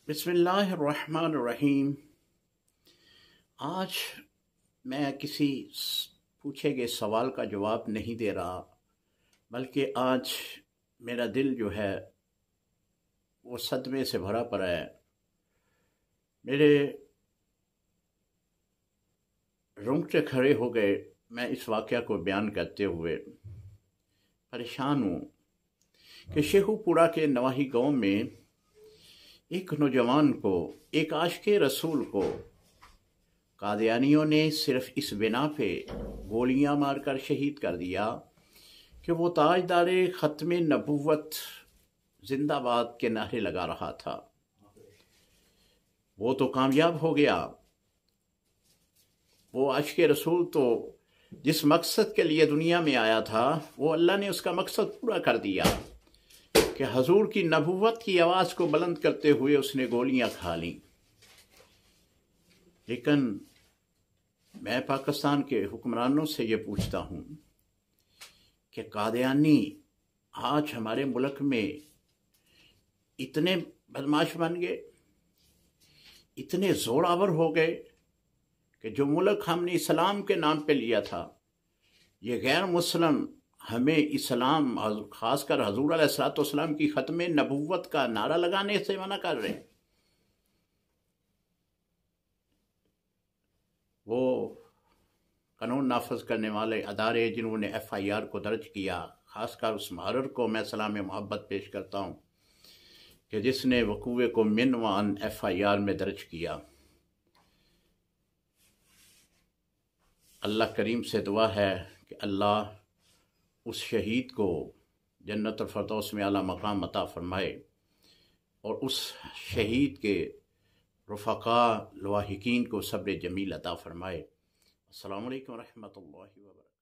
بسم اللہ الرحمن الرحیم۔ آج میں کسی پوچھے گئے سوال کا جواب نہیں دے رہا، بلکہ آج میرا دل جو ہے وہ صدمے سے بھرا پڑا ہے۔ میرے رونگٹے کھڑے ہو گئے میں اس واقعہ کو بیان کرتے ہوئے۔ پریشان ہوں کہ شیخو پورہ کے نواحی گاؤں میں ایک نوجوان کو، ایک عاشق رسول کو قادیانیوں نے صرف اس بنا پہ گولیاں مار کر شہید کر دیا کہ وہ تاجدار ختم نبوت زندہ باد کے نعرے لگا رہا تھا۔ وہ تو کامیاب ہو گیا، وہ عاشق رسول تو جس مقصد کے لیے دنیا میں آیا تھا وہ اللہ نے اس کا مقصد پورا کر دیا کہ حضور کی نبوت کی آواز کو بلند کرتے ہوئے اس نے گولیاں کھا لیں۔ لیکن میں پاکستان کے حکمرانوں سے یہ پوچھتا ہوں کہ قادیانی آج ہمارے ملک میں اتنے بدماش بن گئے، اتنے زوراور ہو گئے کہ جو ملک ہم نے اسلام کے نام پہ لیا تھا، یہ غیر مسلم ہمیں اسلام، خاص کر حضور علیہ السلام کی ختم نبوت کا نعرہ لگانے سے منع کر رہے ہیں۔ وہ قانون نافذ کرنے والے ادارے جنہوں نے FIR کو درج کیا، خاص کر اس محرر کو میں سلام محبت پیش کرتا ہوں کہ جس نے وقوع کو من وان FIR میں درج کیا۔ اللہ کریم سے دعا ہے کہ اللہ اس شہید کو جنت الفردوس میں اعلیٰ مقام عطا فرمائے، اور اس شہید کے رفقاء لواحقین کو صبر جمیل عطا فرمائے۔ السلام علیکم ورحمۃ اللہ وبرکاتہ۔